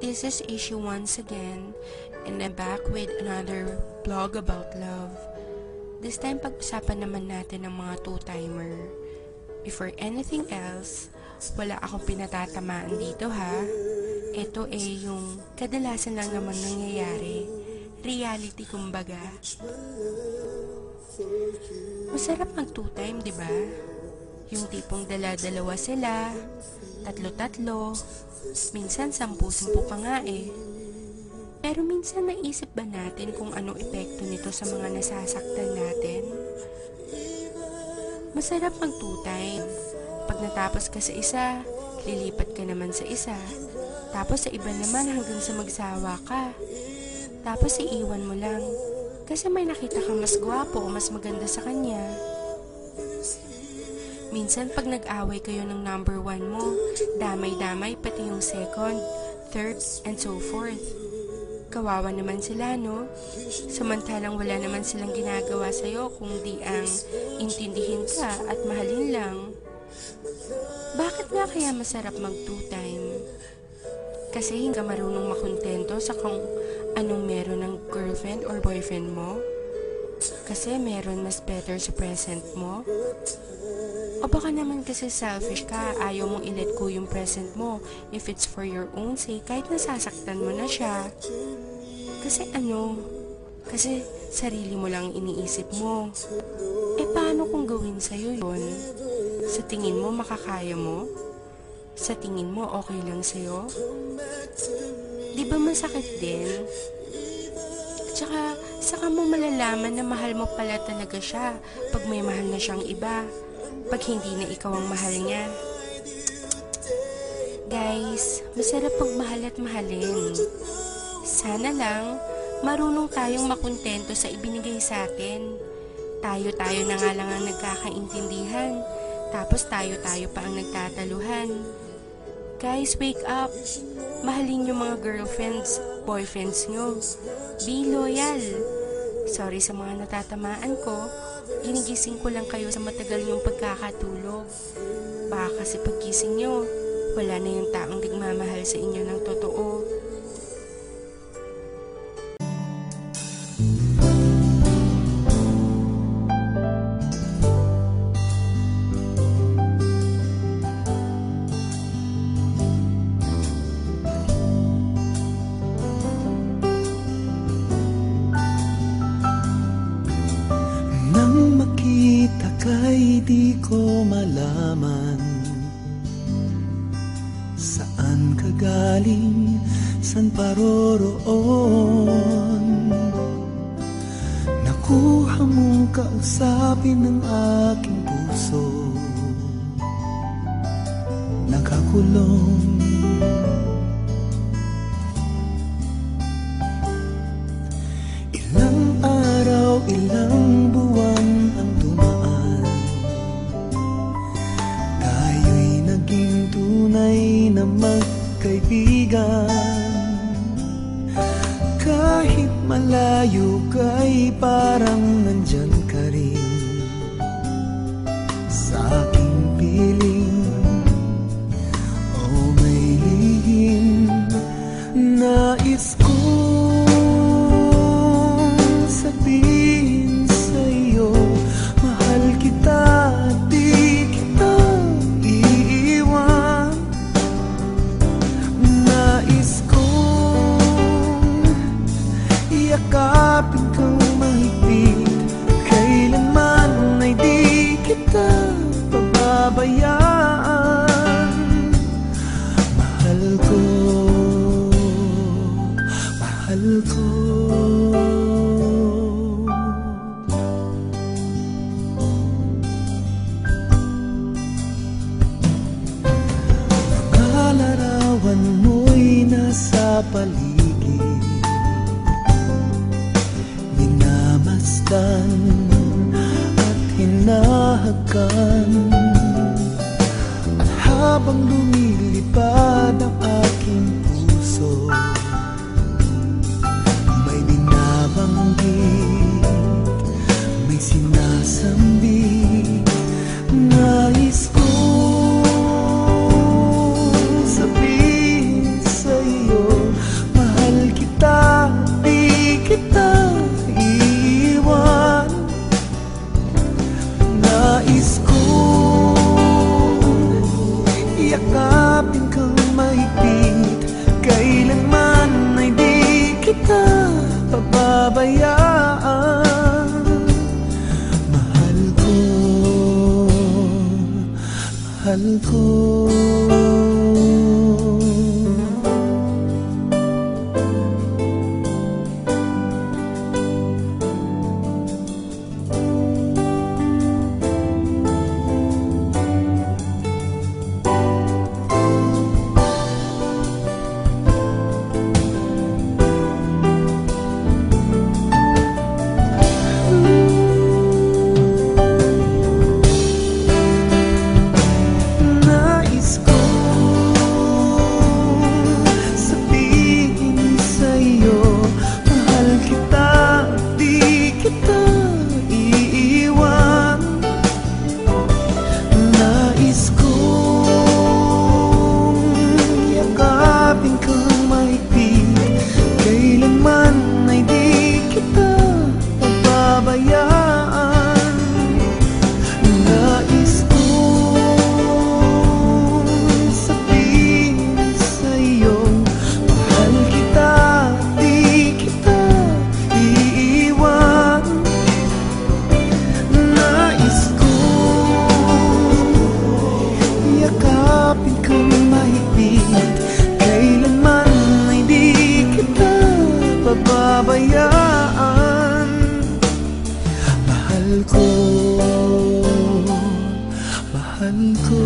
this is Issue once again, and I'm back with another vlog about love. This time, pag-usapan naman natin ang mga two-timer. Before anything else, wala akong pinatatamaan dito ha. Ito yung kadalasan lang naman nangyayari. Reality kumbaga. Masarap mag two-time, diba? Yung tipong dala-dalawa sila, tatlo-tatlo, minsan 10-10 pa nga eh. Pero minsan naisip ba natin kung anong epekto nito sa mga nasasaktan natin? Masarap mag two-time. Pag natapos ka sa isa, lilipat ka naman sa isa. Tapos sa iba naman hanggang sa magsawa ka. Tapos iiwan mo lang. Kasi may nakita kang mas gwapo o mas maganda sa kanya. Minsan pag nag-away kayo ng number 1 mo, damay-damay pati yung second, third, and so forth. Kawawa naman sila, no? Samantalang wala naman silang ginagawa sa'yo kung di ang intindihin ka at mahalin lang. Bakit nga kaya masarap mag two-time? Kasi hindi ka marunong makontento sa kung anong meron ng girlfriend or boyfriend mo? Kasi meron mas better sa present mo? O baka naman kasi selfish ka, ayaw mong i-let go yung present mo if it's for your own sake kahit nasasaktan mo na siya. Kasi Kasi sarili mo lang iniisip mo. Paano kung gawin sa'yo yun? Sa tingin mo makakaya mo? Sa tingin mo okay lang sa'yo? Di ba masakit din? Tsaka, saka mo malalaman na mahal mo pala talaga siya pag may mahal na siyang iba. Pag hindi na ikaw ang mahal niya. Guys, masarap pagmahal at mahalin. Sana lang, marunong tayong makontento sa ibinigay sa atin. Tayo-tayo na nga lang ang nagkakaintindihan. Tapos tayo-tayo pa ang nagtataluhan. Guys, wake up. Mahalin yung mga girlfriends, boyfriends nyo. Be loyal. Sorry sa mga natatamaan ko. Ginigising ko lang kayo sa matagal yung pagkakatulog. Baka kasi paggising nyo, wala na yung taong nagmamahal sa inyo ng totoo. Kay di ko malaman saan ka galing, saan paroroon. Nakuha mong kausapin ng aking puso, nakakulong. Ilang araw, ilang buwan ang dumaan, tunay na magkaibigan. Kahit malayo ka'y parang nandyan ka rin sa aking piling. Oh, may lihim nais kong sabihin sa'yo, mahal kita, di kita yakapin kang mahigpit, kailanman ay di kita pababayaan. Mahal ko, mahal ko. Mga larawan mo'y nasa paligid, at hinahagan. At habang lumilipad ang aking puso, may binabanggit, may sinasambit. Nais kong sabihin sa'yo, mahal ko. Pabayaan, mahal ko, mahal ko.